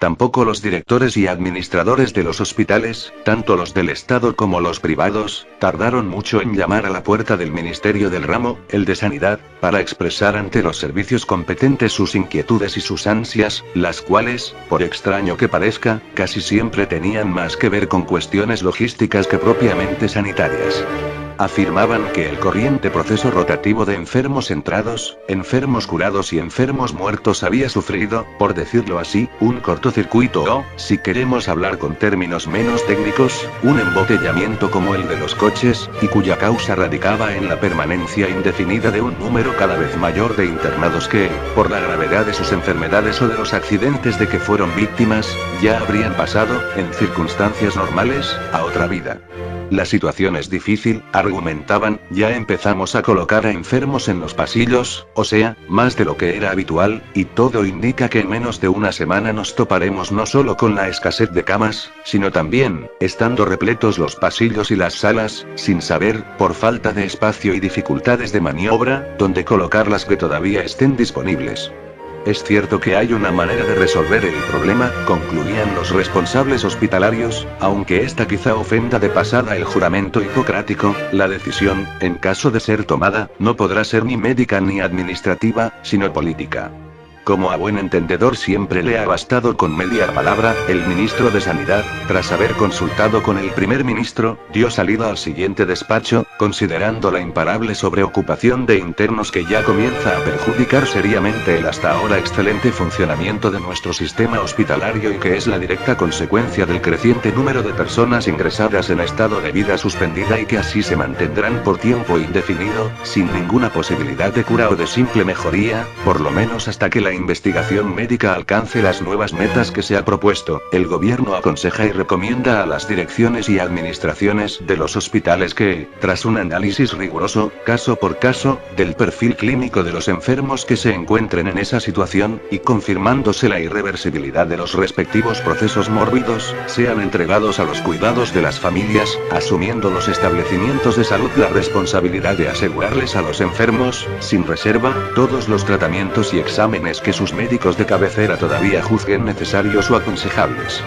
Tampoco los directores y administradores de los hospitales, tanto los del Estado como los privados, tardaron mucho en llamar a la puerta del Ministerio del Ramo, el de Sanidad, para expresar ante los servicios competentes sus inquietudes y sus ansias, las cuales, por extraño que parezca, casi siempre tenían más que ver con cuestiones logísticas que propiamente sanitarias. Afirmaban que el corriente proceso rotativo de enfermos entrados, enfermos curados y enfermos muertos había sufrido, por decirlo así, un cortocircuito o, si queremos hablar con términos menos técnicos, un embotellamiento como el de los coches, y cuya causa radicaba en la permanencia indefinida de un número cada vez mayor de internados que, por la gravedad de sus enfermedades o de los accidentes de que fueron víctimas, ya habrían pasado, en circunstancias normales, a otra vida. La situación es difícil, argumentaban, ya empezamos a colocar a enfermos en los pasillos, o sea, más de lo que era habitual, y todo indica que en menos de una semana nos toparemos no solo con la escasez de camas, sino también, estando repletos los pasillos y las salas, sin saber, por falta de espacio y dificultades de maniobra, dónde colocar las que todavía estén disponibles. Es cierto que hay una manera de resolver el problema, concluían los responsables hospitalarios, aunque esta quizá ofenda de pasada el juramento hipocrático, la decisión, en caso de ser tomada, no podrá ser ni médica ni administrativa, sino política. Como a buen entendedor siempre le ha bastado con media palabra, el ministro de Sanidad, tras haber consultado con el primer ministro, dio salida al siguiente despacho, considerando la imparable sobreocupación de internos que ya comienza a perjudicar seriamente el hasta ahora excelente funcionamiento de nuestro sistema hospitalario y que es la directa consecuencia del creciente número de personas ingresadas en estado de vida suspendida y que así se mantendrán por tiempo indefinido, sin ninguna posibilidad de cura o de simple mejoría, por lo menos hasta que la investigación médica alcance las nuevas metas que se ha propuesto. El gobierno aconseja y recomienda a las direcciones y administraciones de los hospitales que, tras un análisis riguroso, caso por caso, del perfil clínico de los enfermos que se encuentren en esa situación, y confirmándose la irreversibilidad de los respectivos procesos mórbidos, sean entregados a los cuidados de las familias, asumiendo los establecimientos de salud la responsabilidad de asegurarles a los enfermos, sin reserva, todos los tratamientos y exámenes que sus médicos de cabecera todavía juzguen necesarios o aconsejables.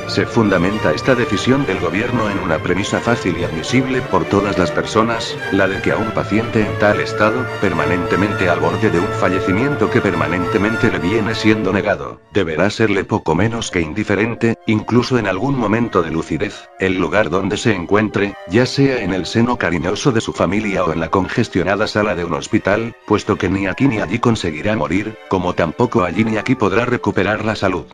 Se fundamenta esta decisión del gobierno en una premisa fácil y admisible por todas las personas, la de que a un paciente en tal estado, permanentemente al borde de un fallecimiento que permanentemente le viene siendo negado, deberá serle poco menos que indiferente, incluso en algún momento de lucidez, el lugar donde se encuentre, ya sea en el seno cariñoso de su familia o en la congestionada sala de un hospital, puesto que ni aquí ni allí conseguirá morir, como tampoco allí ni aquí podrá recuperar la salud.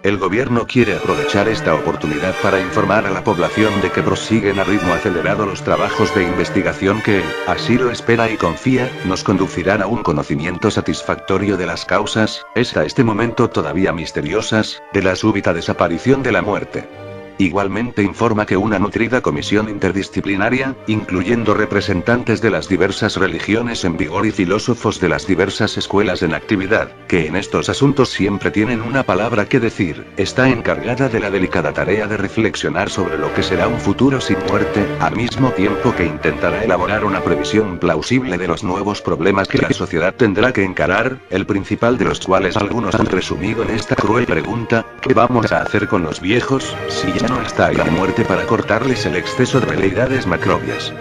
El gobierno quiere aprovechar esta oportunidad para informar a la población de que prosiguen a ritmo acelerado los trabajos de investigación que, así lo espera y confía, nos conducirán a un conocimiento satisfactorio de las causas, hasta este momento todavía misteriosas, de la súbita desaparición de la muerte. Igualmente informa que una nutrida comisión interdisciplinaria, incluyendo representantes de las diversas religiones en vigor y filósofos de las diversas escuelas en actividad, que en estos asuntos siempre tienen una palabra que decir, está encargada de la delicada tarea de reflexionar sobre lo que será un futuro sin muerte, al mismo tiempo que intentará elaborar una previsión plausible de los nuevos problemas que la sociedad tendrá que encarar, el principal de los cuales algunos han resumido en esta cruel pregunta: ¿qué vamos a hacer con los viejos, si ya no está ahí la muerte para cortarles el exceso de veleidades macrobias?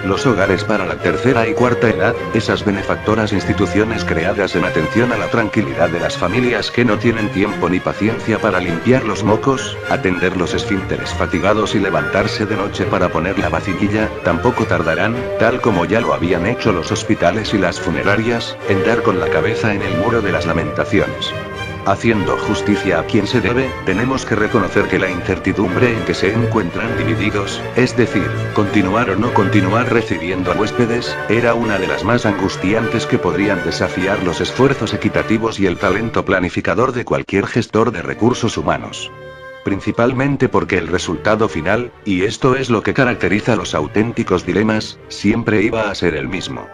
Los hogares para la tercera y cuarta edad, esas benefactoras instituciones creadas en atención a la tranquilidad de las familias que no tienen tiempo ni paciencia para limpiar los mocos, atender los esfínteres fatigados y levantarse de noche para poner la vacinilla, tampoco tardarán, tal como ya lo habían hecho los hospitales y las funerarias, en dar con la cabeza en el muro de las lamentaciones. Haciendo justicia a quien se debe, tenemos que reconocer que la incertidumbre en que se encuentran divididos, es decir, continuar o no continuar recibiendo huéspedes, era una de las más angustiantes que podrían desafiar los esfuerzos equitativos y el talento planificador de cualquier gestor de recursos humanos. Principalmente porque el resultado final, y esto es lo que caracteriza los auténticos dilemas, siempre iba a ser el mismo.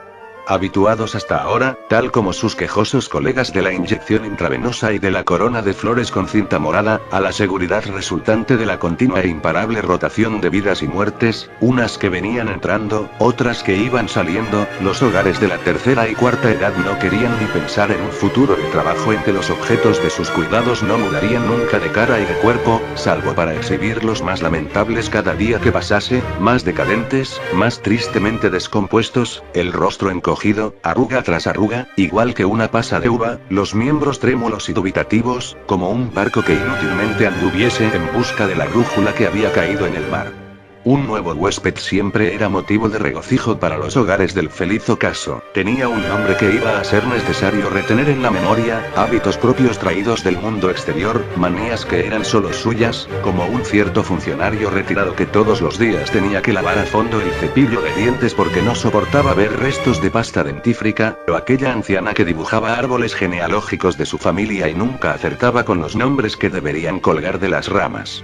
habituados hasta ahora, tal como sus quejosos colegas de la inyección intravenosa y de la corona de flores con cinta morada, a la seguridad resultante de la continua e imparable rotación de vidas y muertes, unas que venían entrando, otras que iban saliendo. Los hogares de la tercera y cuarta edad no querían ni pensar en un futuro de trabajo en que los objetos de sus cuidados no mudarían nunca de cara y de cuerpo, salvo para exhibirlos más lamentables cada día que pasase, más decadentes, más tristemente descompuestos, el rostro encogido, arruga tras arruga, igual que una pasa de uva, los miembros trémulos y dubitativos, como un barco que inútilmente anduviese en busca de la brújula que había caído en el mar. Un nuevo huésped siempre era motivo de regocijo para los hogares del feliz ocaso. Tenía un nombre que iba a ser necesario retener en la memoria, hábitos propios traídos del mundo exterior, manías que eran solo suyas, como un cierto funcionario retirado que todos los días tenía que lavar a fondo el cepillo de dientes porque no soportaba ver restos de pasta dentífrica, o aquella anciana que dibujaba árboles genealógicos de su familia y nunca acertaba con los nombres que deberían colgar de las ramas.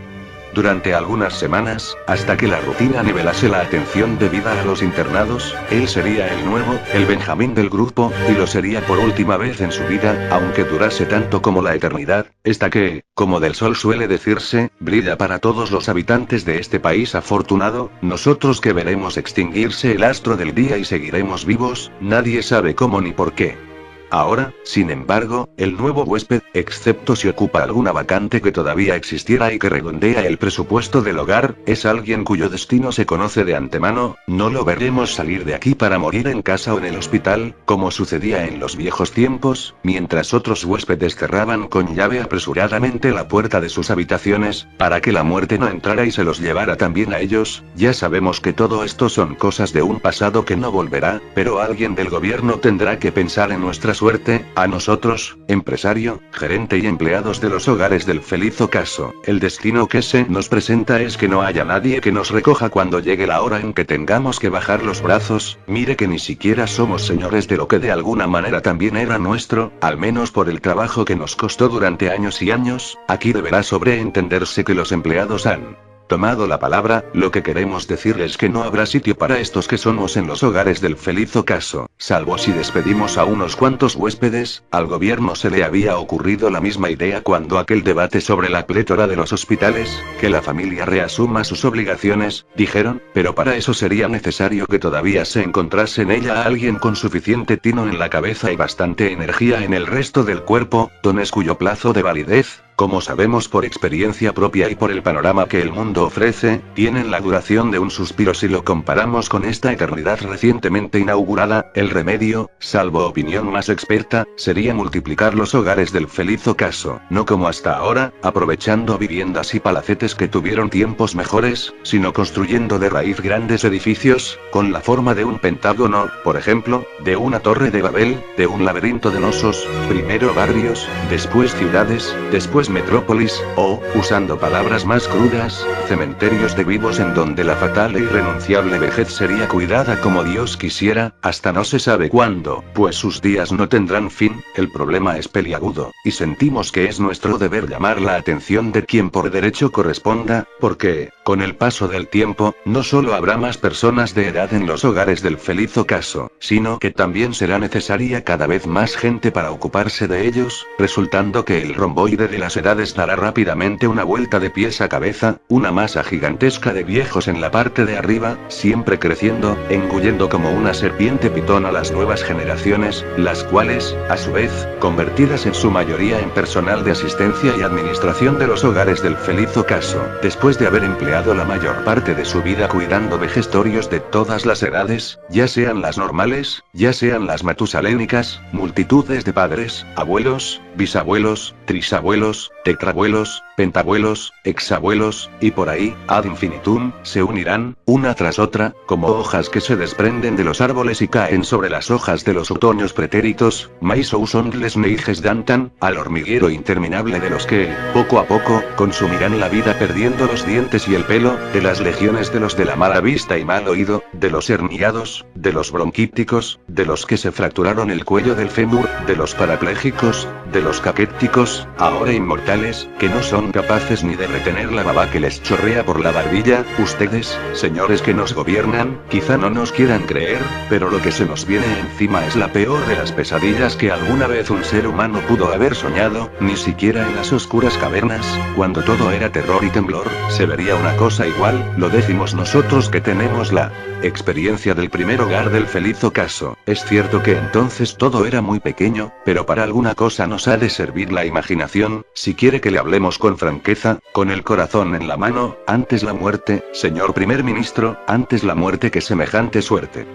Durante algunas semanas, hasta que la rutina nivelase la atención debida a los internados, él sería el nuevo, el Benjamín del grupo, y lo sería por última vez en su vida, aunque durase tanto como la eternidad, esta que, como del sol suele decirse, brilla para todos los habitantes de este país afortunado, nosotros que veremos extinguirse el astro del día y seguiremos vivos, nadie sabe cómo ni por qué. Ahora, sin embargo, el nuevo huésped, excepto si ocupa alguna vacante que todavía existiera y que redondea el presupuesto del hogar, es alguien cuyo destino se conoce de antemano. No lo veremos salir de aquí para morir en casa o en el hospital, como sucedía en los viejos tiempos, mientras otros huéspedes cerraban con llave apresuradamente la puerta de sus habitaciones, para que la muerte no entrara y se los llevara también a ellos. Ya sabemos que todo esto son cosas de un pasado que no volverá, pero alguien del gobierno tendrá que pensar en nuestra suerte, a nosotros, empresario, gerente y empleados de los hogares del feliz ocaso. El destino que se nos presenta es que no haya nadie que nos recoja cuando llegue la hora en que tengamos que bajar los brazos. Mire que ni siquiera somos señores de lo que de alguna manera también era nuestro, al menos por el trabajo que nos costó durante años y años. Aquí deberá sobreentenderse que los empleados han tomado la palabra. Lo que queremos decir es que no habrá sitio para estos que somos en los hogares del feliz ocaso, salvo si despedimos a unos cuantos huéspedes. Al gobierno se le había ocurrido la misma idea cuando aquel debate sobre la plétora de los hospitales, que la familia reasuma sus obligaciones, dijeron, pero para eso sería necesario que todavía se encontrase en ella alguien con suficiente tino en la cabeza y bastante energía en el resto del cuerpo, dones cuyo plazo de validez, como sabemos por experiencia propia y por el panorama que el mundo ofrece, tienen la duración de un suspiro si lo comparamos con esta eternidad recientemente inaugurada. El remedio, salvo opinión más experta, sería multiplicar los hogares del feliz ocaso, no como hasta ahora, aprovechando viviendas y palacetes que tuvieron tiempos mejores, sino construyendo de raíz grandes edificios, con la forma de un pentágono, por ejemplo, de una torre de Babel, de un laberinto de nosos, primero barrios, después ciudades, después metrópolis, o, usando palabras más crudas, cementerios de vivos en donde la fatal e irrenunciable vejez sería cuidada como Dios quisiera, hasta no se sabe cuándo, pues sus días no tendrán fin. El problema es peliagudo, y sentimos que es nuestro deber llamar la atención de quien por derecho corresponda, porque, con el paso del tiempo, no solo habrá más personas de edad en los hogares del feliz ocaso, sino que también será necesaria cada vez más gente para ocuparse de ellos, resultando que el romboide de las edades dará rápidamente una vuelta de pies a cabeza, una masa gigantesca de viejos en la parte de arriba, siempre creciendo, engullendo como una serpiente pitón a las nuevas generaciones, las cuales, a su vez, convertidas en su mayoría en personal de asistencia y administración de los hogares del feliz ocaso, después de haber empleado la mayor parte de su vida cuidando vejestorios de todas las edades, ya sean las normales, ya sean las matusalénicas, multitudes de padres, abuelos, bisabuelos, trisabuelos, tetrabuelos, pentabuelos, exabuelos, y por ahí, ad infinitum, se unirán, una tras otra, como hojas que se desprenden de los árboles y caen sobre las hojas de los otoños pretéritos, mais les neiges dantan, al hormiguero interminable de los que, poco a poco, consumirán la vida perdiendo los dientes y el pelo, de las legiones de los de la mala vista y mal oído, de los herniados, de los bronquíticos, de los que se fracturaron el cuello del fémur, de los parapléjicos, de los caquéticos, ahora inmóviles inmortales, que no son capaces ni de retener la baba que les chorrea por la barbilla. Ustedes, señores que nos gobiernan, quizá no nos quieran creer, pero lo que se nos viene encima es la peor de las pesadillas que alguna vez un ser humano pudo haber soñado. Ni siquiera en las oscuras cavernas, cuando todo era terror y temblor, se vería una cosa igual. Lo decimos nosotros que tenemos la experiencia del primer hogar del feliz ocaso. Es cierto que entonces todo era muy pequeño, pero para alguna cosa nos ha de servir la imaginación, si quiere que le hablemos con franqueza, con el corazón en la mano. Antes la muerte, señor primer ministro, antes la muerte que semejante suerte.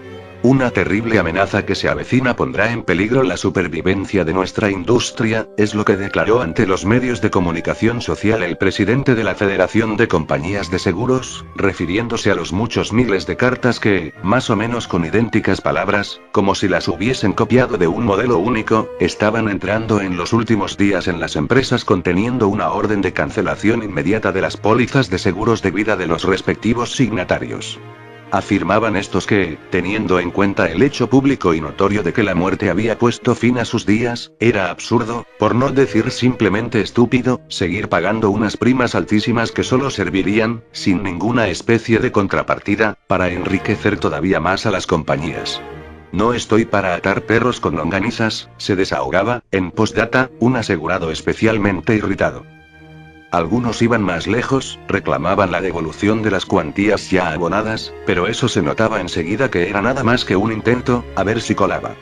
Una terrible amenaza que se avecina pondrá en peligro la supervivencia de nuestra industria, es lo que declaró ante los medios de comunicación social el presidente de la Federación de Compañías de Seguros, refiriéndose a los muchos miles de cartas que, más o menos con idénticas palabras, como si las hubiesen copiado de un modelo único, estaban entrando en los últimos días en las empresas conteniendo una orden de cancelación inmediata de las pólizas de seguros de vida de los respectivos signatarios. Afirmaban estos que, teniendo en cuenta el hecho público y notorio de que la muerte había puesto fin a sus días, era absurdo, por no decir simplemente estúpido, seguir pagando unas primas altísimas que solo servirían, sin ninguna especie de contrapartida, para enriquecer todavía más a las compañías. No estoy para atar perros con longanizas, se desahogaba, en postdata, un asegurado especialmente irritado. Algunos iban más lejos, reclamaban la devolución de las cuantías ya abonadas, pero eso se notaba enseguida que era nada más que un intento, a ver si colaba.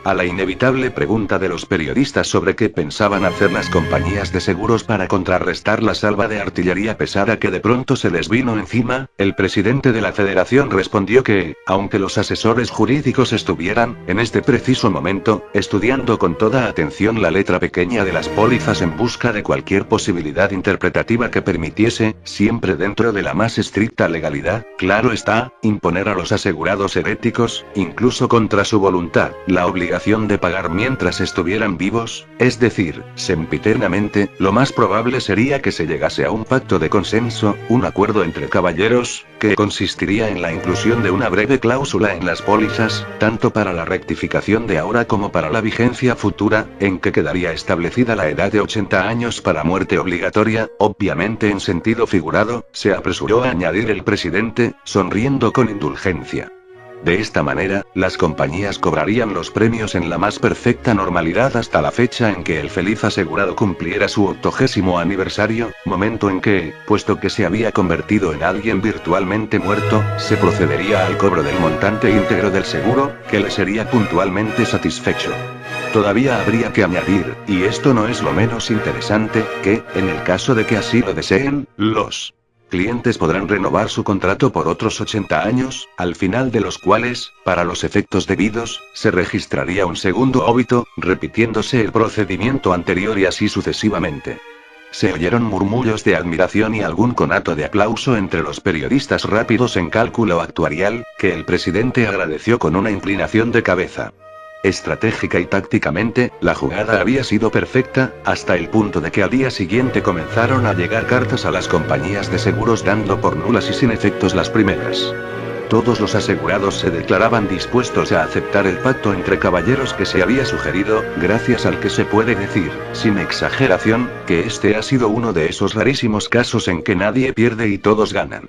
A la inevitable pregunta de los periodistas sobre qué pensaban hacer las compañías de seguros para contrarrestar la salva de artillería pesada que de pronto se les vino encima, el presidente de la Federación respondió que, aunque los asesores jurídicos estuvieran, en este preciso momento, estudiando con toda atención la letra pequeña de las pólizas en busca de cualquier posibilidad interpretativa que permitiese, siempre dentro de la más estricta legalidad, claro está, imponer a los asegurados heréticos, incluso contra su voluntad, la obligación de pagar mientras estuvieran vivos, es decir, sempiternamente, lo más probable sería que se llegase a un pacto de consenso, un acuerdo entre caballeros, que consistiría en la inclusión de una breve cláusula en las pólizas, tanto para la rectificación de ahora como para la vigencia futura, en que quedaría establecida la edad de 80 años para muerte obligatoria, obviamente en sentido figurado, se apresuró a añadir el presidente, sonriendo con indulgencia. De esta manera, las compañías cobrarían los premios en la más perfecta normalidad hasta la fecha en que el feliz asegurado cumpliera su 80º aniversario, momento en que, puesto que se había convertido en alguien virtualmente muerto, se procedería al cobro del montante íntegro del seguro, que le sería puntualmente satisfecho. Todavía habría que añadir, y esto no es lo menos interesante, que, en el caso de que así lo deseen, los clientes podrán renovar su contrato por otros 80 años, al final de los cuales, para los efectos debidos, se registraría un segundo óbito, repitiéndose el procedimiento anterior y así sucesivamente. Se oyeron murmullos de admiración y algún conato de aplauso entre los periodistas rápidos en cálculo actuarial, que el presidente agradeció con una inclinación de cabeza. Estratégica y tácticamente, la jugada había sido perfecta, hasta el punto de que al día siguiente comenzaron a llegar cartas a las compañías de seguros dando por nulas y sin efectos las primeras. Todos los asegurados se declaraban dispuestos a aceptar el pacto entre caballeros que se había sugerido, gracias al que se puede decir, sin exageración, que este ha sido uno de esos rarísimos casos en que nadie pierde y todos ganan.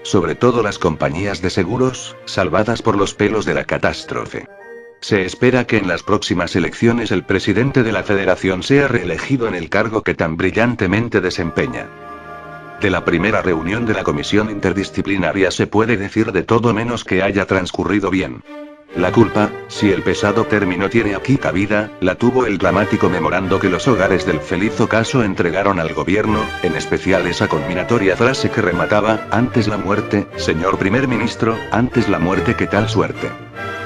Sobre todo las compañías de seguros, salvadas por los pelos de la catástrofe. Se espera que en las próximas elecciones el presidente de la Federación sea reelegido en el cargo que tan brillantemente desempeña. De la primera reunión de la comisión interdisciplinaria se puede decir de todo menos que haya transcurrido bien. La culpa, si el pesado término tiene aquí cabida, la tuvo el dramático memorando que los hogares del feliz ocaso entregaron al gobierno, en especial esa conminatoria frase que remataba, antes la muerte, señor primer ministro, antes la muerte que tal suerte.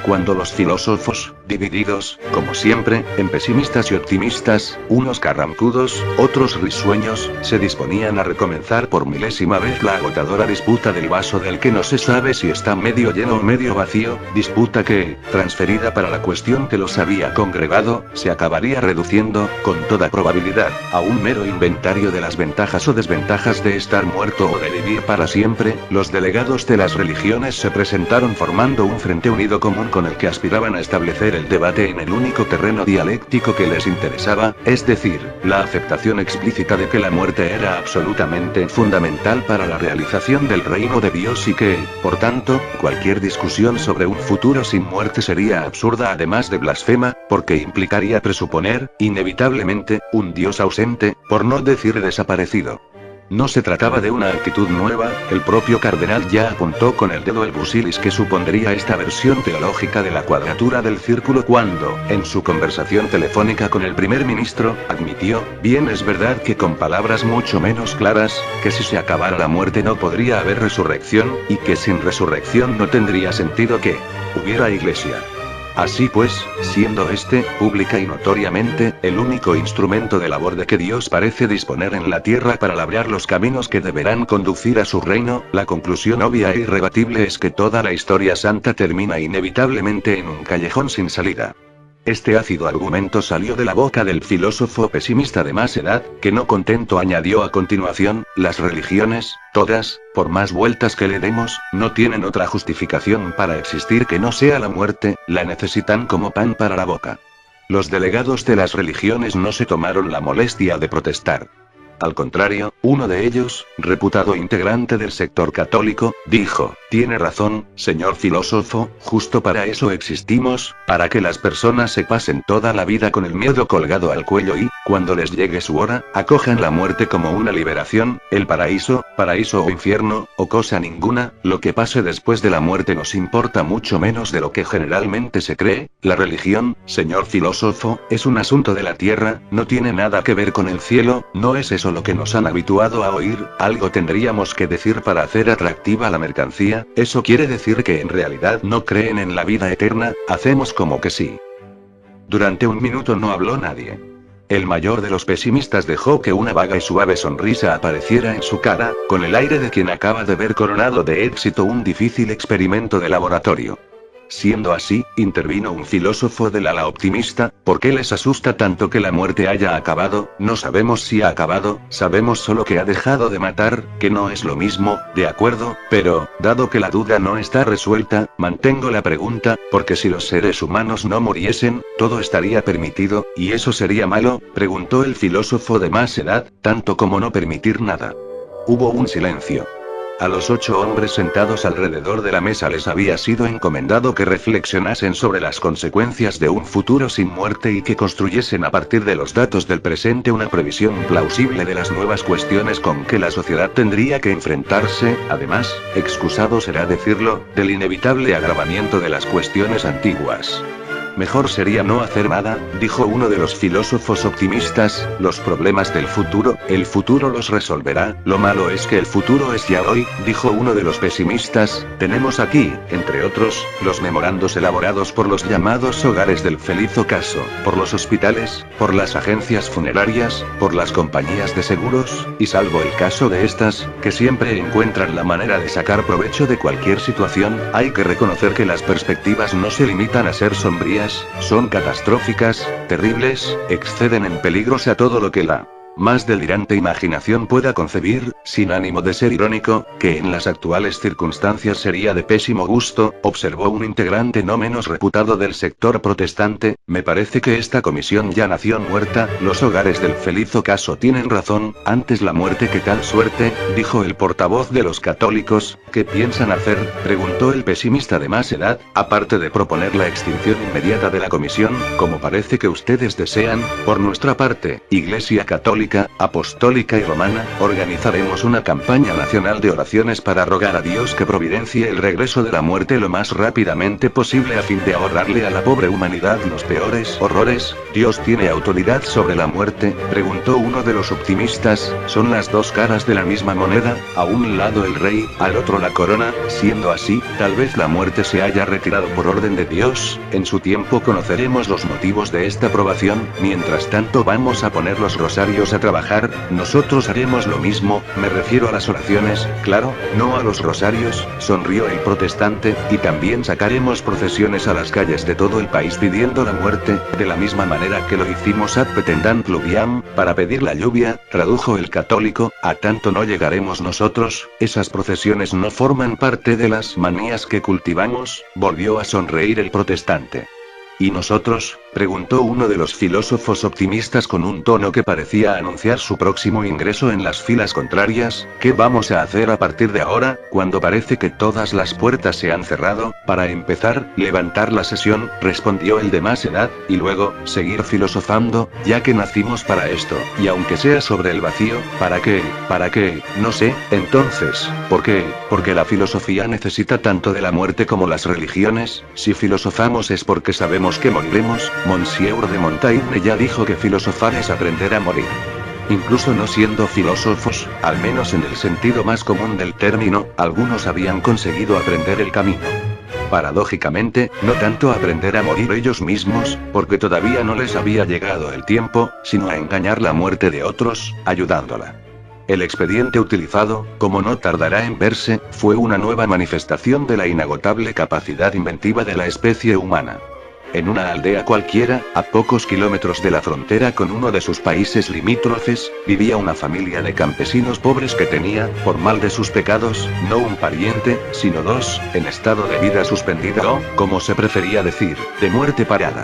Cuando los filósofos, divididos, como siempre, en pesimistas y optimistas, unos carrancudos, otros risueños, se disponían a recomenzar por milésima vez la agotadora disputa del vaso del que no se sabe si está medio lleno o medio vacío, disputa que, transferida para la cuestión que los había congregado, se acabaría reduciendo, con toda probabilidad, a un mero inventario de las ventajas o desventajas de estar muerto o de vivir para siempre, los delegados de las religiones se presentaron formando un frente unido común con el que aspiraban a establecer el debate en el único terreno dialéctico que les interesaba, es decir, la aceptación explícita de que la muerte era absolutamente fundamental para la realización del reino de Dios y que, por tanto, cualquier discusión sobre un futuro sin muerte sería absurda además de blasfema, porque implicaría presuponer, inevitablemente, un Dios ausente, por no decir desaparecido. No se trataba de una actitud nueva, el propio cardenal ya apuntó con el dedo el busilis que supondría esta versión teológica de la cuadratura del círculo cuando, en su conversación telefónica con el primer ministro, admitió, bien es verdad que con palabras mucho menos claras, que si se acabara la muerte no podría haber resurrección, y que sin resurrección no tendría sentido que hubiera iglesia. Así pues, siendo este, pública y notoriamente, el único instrumento de labor de que Dios parece disponer en la tierra para labrar los caminos que deberán conducir a su reino, la conclusión obvia e irrebatible es que toda la historia santa termina inevitablemente en un callejón sin salida. Este ácido argumento salió de la boca del filósofo pesimista de más edad, que no contento añadió a continuación, las religiones, todas, por más vueltas que le demos, no tienen otra justificación para existir que no sea la muerte, la necesitan como pan para la boca. Los delegados de las religiones no se tomaron la molestia de protestar. Al contrario, uno de ellos, reputado integrante del sector católico, dijo, tiene razón, señor filósofo, justo para eso existimos, para que las personas se pasen toda la vida con el miedo colgado al cuello y, cuando les llegue su hora, acojan la muerte como una liberación, el paraíso o infierno, o cosa ninguna, lo que pase después de la muerte nos importa mucho menos de lo que generalmente se cree, la religión, señor filósofo, es un asunto de la tierra, no tiene nada que ver con el cielo, no es eso lo que nos han habituado a oír, algo tendríamos que decir para hacer atractiva la mercancía, eso quiere decir que en realidad no creen en la vida eterna, hacemos como que sí. Durante un minuto no habló nadie. El mayor de los pesimistas dejó que una vaga y suave sonrisa apareciera en su cara, con el aire de quien acaba de ver coronado de éxito un difícil experimento de laboratorio. Siendo así, intervino un filósofo del ala optimista, ¿por qué les asusta tanto que la muerte haya acabado? No sabemos si ha acabado, sabemos solo que ha dejado de matar, que no es lo mismo, de acuerdo, pero, dado que la duda no está resuelta, mantengo la pregunta, porque si los seres humanos no muriesen, todo estaría permitido, ¿y eso sería malo?, preguntó el filósofo de más edad, tanto como no permitir nada. Hubo un silencio. A los 8 hombres sentados alrededor de la mesa les había sido encomendado que reflexionasen sobre las consecuencias de un futuro sin muerte y que construyesen a partir de los datos del presente una previsión plausible de las nuevas cuestiones con que la sociedad tendría que enfrentarse, además, excusado será decirlo, del inevitable agravamiento de las cuestiones antiguas. Mejor sería no hacer nada, dijo uno de los filósofos optimistas, los problemas del futuro, el futuro los resolverá, lo malo es que el futuro es ya hoy, dijo uno de los pesimistas, tenemos aquí, entre otros, los memorandos elaborados por los llamados hogares del feliz ocaso, por los hospitales, por las agencias funerarias, por las compañías de seguros, y salvo el caso de estas, que siempre encuentran la manera de sacar provecho de cualquier situación, hay que reconocer que las perspectivas no se limitan a ser sombrías, son catastróficas, terribles, exceden en peligros a todo lo que la más delirante imaginación pueda concebir, sin ánimo de ser irónico, que en las actuales circunstancias sería de pésimo gusto, observó un integrante no menos reputado del sector protestante, me parece que esta comisión ya nació muerta, los hogares del feliz ocaso tienen razón, antes la muerte que tal suerte, dijo el portavoz de los católicos, ¿qué piensan hacer?, preguntó el pesimista de más edad, aparte de proponer la extinción inmediata de la comisión, como parece que ustedes desean, por nuestra parte, Iglesia Católica, apostólica y romana, organizaremos una campaña nacional de oraciones para rogar a Dios que providencie el regreso de la muerte lo más rápidamente posible a fin de ahorrarle a la pobre humanidad los peores horrores. ¿Dios tiene autoridad sobre la muerte?, preguntó uno de los optimistas, son las dos caras de la misma moneda, a un lado el rey, al otro la corona, siendo así, tal vez la muerte se haya retirado por orden de Dios, en su tiempo conoceremos los motivos de esta aprobación, mientras tanto vamos a poner los rosarios ponemos a trabajar, nosotros haremos lo mismo, me refiero a las oraciones, claro, no a los rosarios, sonrió el protestante, y también sacaremos procesiones a las calles de todo el país pidiendo la muerte, de la misma manera que lo hicimos ad petendam pluviam, para pedir la lluvia, tradujo el católico, a tanto no llegaremos nosotros, esas procesiones no forman parte de las manías que cultivamos, volvió a sonreír el protestante. ¿Y nosotros?, preguntó uno de los filósofos optimistas con un tono que parecía anunciar su próximo ingreso en las filas contrarias. ¿Qué vamos a hacer a partir de ahora, cuando parece que todas las puertas se han cerrado? Para empezar, levantar la sesión, respondió el de más edad, y luego, seguir filosofando, ya que nacimos para esto, y aunque sea sobre el vacío, ¿para qué? No sé, entonces, ¿por qué? Porque la filosofía necesita tanto de la muerte como las religiones. Si filosofamos es porque sabemos que moriremos. Monsieur de Montaigne ya dijo que filosofar es aprender a morir. Incluso no siendo filósofos, al menos en el sentido más común del término, algunos habían conseguido aprender el camino. Paradójicamente, no tanto a aprender a morir ellos mismos, porque todavía no les había llegado el tiempo, sino a engañar la muerte de otros, ayudándola. El expediente utilizado, como no tardará en verse, fue una nueva manifestación de la inagotable capacidad inventiva de la especie humana. En una aldea cualquiera, a pocos kilómetros de la frontera con uno de sus países limítrofes, vivía una familia de campesinos pobres que tenía, por mal de sus pecados, no un pariente, sino dos, en estado de vida suspendida o, como se prefería decir, de muerte parada.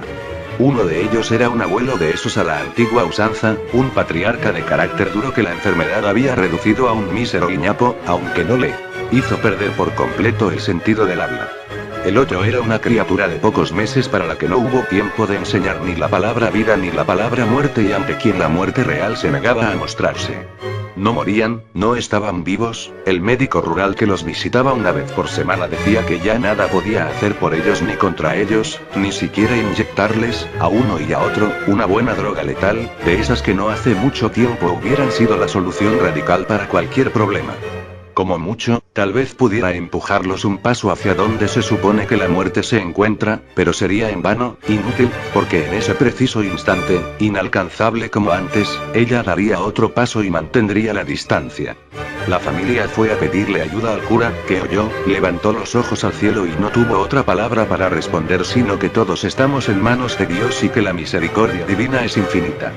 Uno de ellos era un abuelo de esos a la antigua usanza, un patriarca de carácter duro que la enfermedad había reducido a un mísero guiñapo, aunque no le hizo perder por completo el sentido del habla. El otro era una criatura de pocos meses para la que no hubo tiempo de enseñar ni la palabra vida ni la palabra muerte y ante quien la muerte real se negaba a mostrarse. No morían, no estaban vivos, el médico rural que los visitaba una vez por semana decía que ya nada podía hacer por ellos ni contra ellos, ni siquiera inyectarles, a uno y a otro, una buena droga letal, de esas que no hace mucho tiempo hubieran sido la solución radical para cualquier problema. Como mucho, tal vez pudiera empujarlos un paso hacia donde se supone que la muerte se encuentra, pero sería en vano, inútil, porque en ese preciso instante, inalcanzable como antes, ella daría otro paso y mantendría la distancia. La familia fue a pedirle ayuda al cura, que oyó, levantó los ojos al cielo y no tuvo otra palabra para responder sino que todos estamos en manos de Dios y que la misericordia divina es infinita.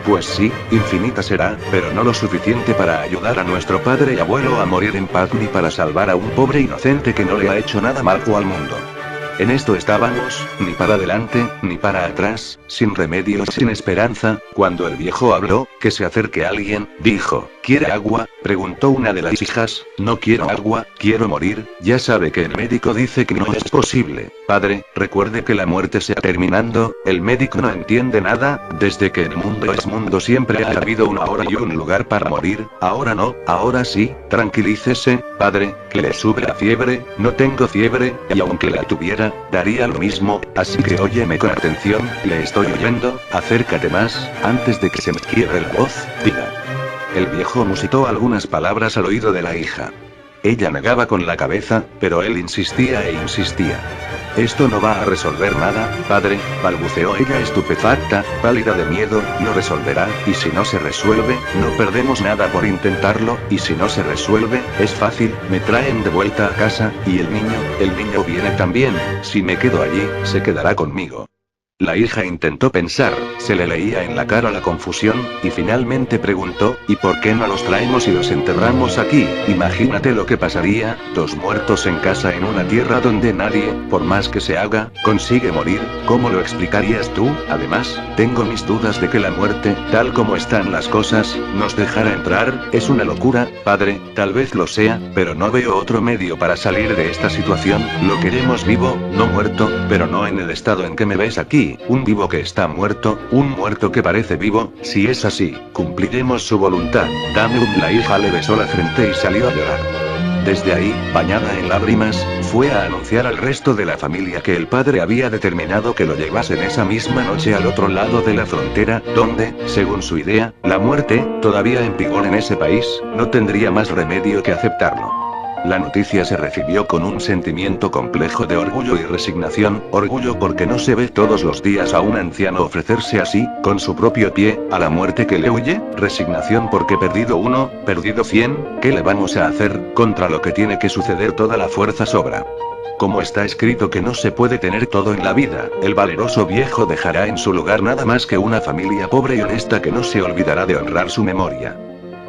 Pues sí, infinita será, pero no lo suficiente para ayudar a nuestro padre y abuelo a morir en paz ni para salvar a un pobre inocente que no le ha hecho nada malo al mundo. En esto estábamos, ni para adelante, ni para atrás, sin remedio, sin esperanza, cuando el viejo habló. Que se acerque alguien, dijo. ¿Quiere agua?, preguntó una de las hijas. No quiero agua, quiero morir. Ya sabe que el médico dice que no es posible. Padre, recuerde que la muerte se está terminando. El médico no entiende nada. Desde que el mundo es mundo siempre ha habido una hora y un lugar para morir. Ahora no, ahora sí. Tranquilícese, padre, que le sube la fiebre. No tengo fiebre, y aunque la tuviera, daría lo mismo, así que óyeme con atención. Le estoy oyendo, acércate más, antes de que se me quiebre la voz, diga. El viejo musitó algunas palabras al oído de la hija. Ella negaba con la cabeza, pero él insistía e insistía. Esto no va a resolver nada, padre, balbuceó ella estupefacta, pálida de miedo. No resolverá, y si no se resuelve, no perdemos nada por intentarlo, y si no se resuelve, es fácil, me traen de vuelta a casa, y el niño viene también. Si me quedo allí, se quedará conmigo. La hija intentó pensar, se le leía en la cara la confusión, y finalmente preguntó, ¿y por qué no los traemos y los enterramos aquí? Imagínate lo que pasaría, 2 muertos en casa en una tierra donde nadie, por más que se haga, consigue morir. ¿Cómo lo explicarías tú? Además, tengo mis dudas de que la muerte, tal como están las cosas, nos dejara entrar. Es una locura, padre, tal vez lo sea, pero no veo otro medio para salir de esta situación. Lo queremos vivo, no muerto, pero no en el estado en que me ves aquí. Un vivo que está muerto, un muerto que parece vivo. Si es así, cumpliremos su voluntad. La hija le besó la frente y salió a llorar. Desde ahí, bañada en lágrimas, fue a anunciar al resto de la familia que el padre había determinado que lo llevasen esa misma noche al otro lado de la frontera, donde, según su idea, la muerte, todavía en vigor en ese país, no tendría más remedio que aceptarlo. La noticia se recibió con un sentimiento complejo de orgullo y resignación, orgullo porque no se ve todos los días a un anciano ofrecerse así, con su propio pie, a la muerte que le huye, resignación porque perdido uno, perdido 100, ¿qué le vamos a hacer? Contra lo que tiene que suceder toda la fuerza sobra. Como está escrito que no se puede tener todo en la vida, el valeroso viejo dejará en su lugar nada más que una familia pobre y honesta que no se olvidará de honrar su memoria.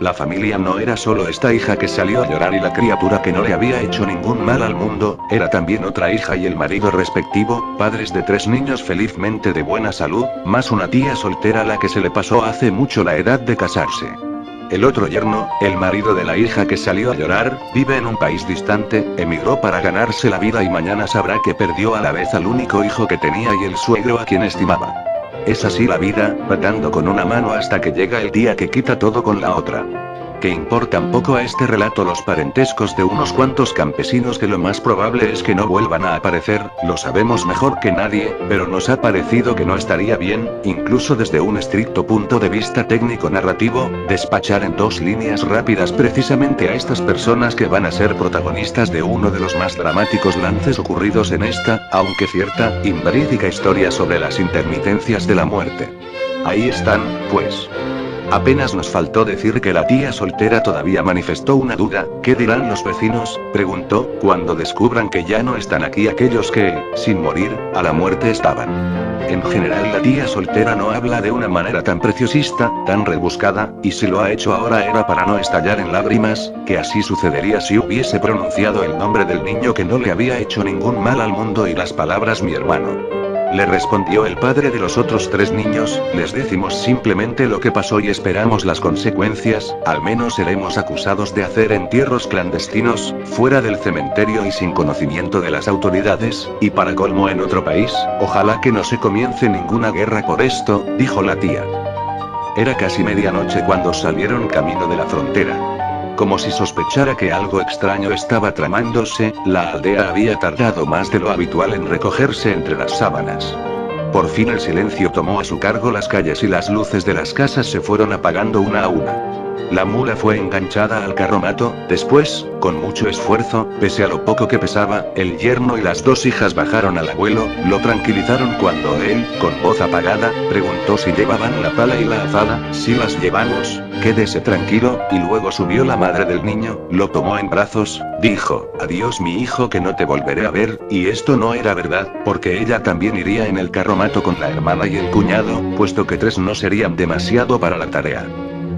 La familia no era solo esta hija que salió a llorar y la criatura que no le había hecho ningún mal al mundo, era también otra hija y el marido respectivo, padres de 3 niños felizmente de buena salud, más una tía soltera a la que se le pasó hace mucho la edad de casarse. El otro yerno, el marido de la hija que salió a llorar, vive en un país distante, emigró para ganarse la vida y mañana sabrá que perdió a la vez al único hijo que tenía y el suegro a quien estimaba. Es así la vida, atando con una mano hasta que llega el día que quita todo con la otra. Que importan poco a este relato los parentescos de unos cuantos campesinos que lo más probable es que no vuelvan a aparecer, lo sabemos mejor que nadie, pero nos ha parecido que no estaría bien, incluso desde un estricto punto de vista técnico-narrativo, despachar en 2 líneas rápidas precisamente a estas personas que van a ser protagonistas de uno de los más dramáticos lances ocurridos en esta, aunque cierta, inverídica historia sobre las intermitencias de la muerte. Ahí están, pues. Apenas nos faltó decir que la tía soltera todavía manifestó una duda. ¿Qué dirán los vecinos?, preguntó, cuando descubran que ya no están aquí aquellos que, sin morir, a la muerte estaban. En general la tía soltera no habla de una manera tan preciosista, tan rebuscada, y si lo ha hecho ahora era para no estallar en lágrimas, que así sucedería si hubiese pronunciado el nombre del niño que no le había hecho ningún mal al mundo y las palabras mi hermano. Le respondió el padre de los otros 3 niños, les decimos simplemente lo que pasó y esperamos las consecuencias, al menos seremos acusados de hacer entierros clandestinos, fuera del cementerio y sin conocimiento de las autoridades, y para colmo en otro país, ojalá que no se comience ninguna guerra por esto, dijo la tía. Era casi medianoche cuando salieron camino de la frontera. Como si sospechara que algo extraño estaba tramándose, la aldea había tardado más de lo habitual en recogerse entre las sábanas. Por fin el silencio tomó a su cargo las calles y las luces de las casas se fueron apagando una a una. La mula fue enganchada al carromato, después, con mucho esfuerzo, pese a lo poco que pesaba, el yerno y las 2 hijas bajaron al abuelo, lo tranquilizaron cuando él, con voz apagada, preguntó si llevaban la pala y la azada. Si las llevamos, quédese tranquilo, y luego subió la madre del niño, lo tomó en brazos, dijo, adiós mi hijo que no te volveré a ver, y esto no era verdad, porque ella también iría en el carromato con la hermana y el cuñado, puesto que 3 no serían demasiado para la tarea.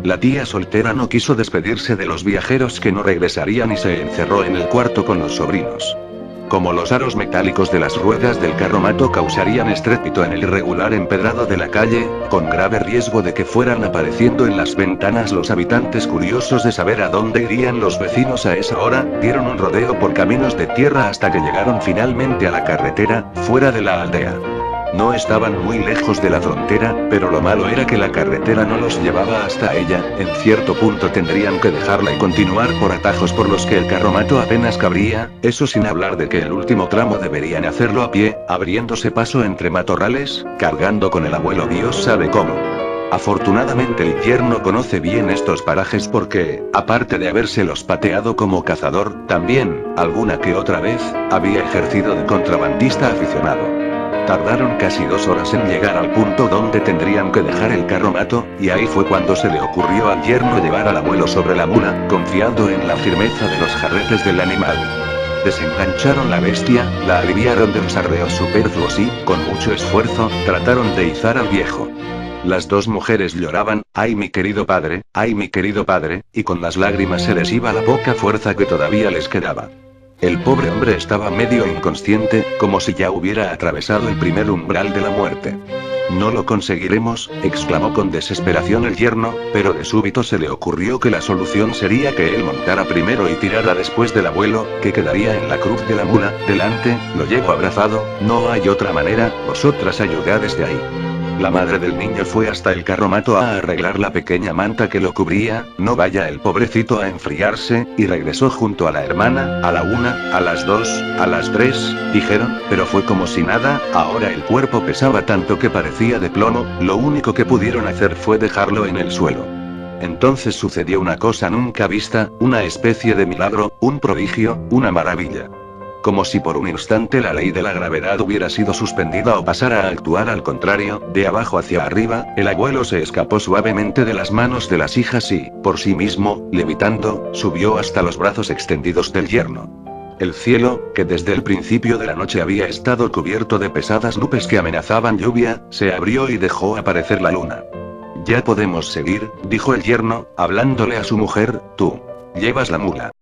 La tía soltera no quiso despedirse de los viajeros que no regresarían y se encerró en el cuarto con los sobrinos. Como los aros metálicos de las ruedas del carromato causarían estrépito en el irregular empedrado de la calle, con grave riesgo de que fueran apareciendo en las ventanas los habitantes curiosos de saber a dónde irían los vecinos a esa hora, dieron un rodeo por caminos de tierra hasta que llegaron finalmente a la carretera, fuera de la aldea. No estaban muy lejos de la frontera, pero lo malo era que la carretera no los llevaba hasta ella, en cierto punto tendrían que dejarla y continuar por atajos por los que el carromato apenas cabría, eso sin hablar de que el último tramo deberían hacerlo a pie, abriéndose paso entre matorrales, cargando con el abuelo Dios sabe cómo. Afortunadamente el yerno conoce bien estos parajes porque, aparte de habérselos pateado como cazador, también, alguna que otra vez, había ejercido de contrabandista aficionado. Tardaron casi 2 horas en llegar al punto donde tendrían que dejar el carromato, y ahí fue cuando se le ocurrió al yerno llevar al abuelo sobre la mula, confiando en la firmeza de los jarretes del animal. Desengancharon la bestia, la aliviaron de los arreos superfluos y, con mucho esfuerzo, trataron de izar al viejo. Las 2 mujeres lloraban, ay mi querido padre, y con las lágrimas se les iba la poca fuerza que todavía les quedaba. El pobre hombre estaba medio inconsciente, como si ya hubiera atravesado el primer umbral de la muerte. No lo conseguiremos, exclamó con desesperación el yerno, pero de súbito se le ocurrió que la solución sería que él montara primero y tirara después del abuelo, que quedaría en la cruz de la mula, delante, lo llevo abrazado, no hay otra manera, vosotras ayudad desde ahí. La madre del niño fue hasta el carromato a arreglar la pequeña manta que lo cubría, no vaya el pobrecito a enfriarse, y regresó junto a la hermana, a la 1, a las 2, a las 3, dijeron, pero fue como si nada, ahora el cuerpo pesaba tanto que parecía de plomo, lo único que pudieron hacer fue dejarlo en el suelo. Entonces sucedió una cosa nunca vista, una especie de milagro, un prodigio, una maravilla. Como si por un instante la ley de la gravedad hubiera sido suspendida o pasara a actuar al contrario, de abajo hacia arriba, el abuelo se escapó suavemente de las manos de las hijas y, por sí mismo, levitando, subió hasta los brazos extendidos del yerno. El cielo, que desde el principio de la noche había estado cubierto de pesadas nubes que amenazaban lluvia, se abrió y dejó aparecer la luna. Ya podemos seguir, dijo el yerno, hablándole a su mujer, tú llevas la mula.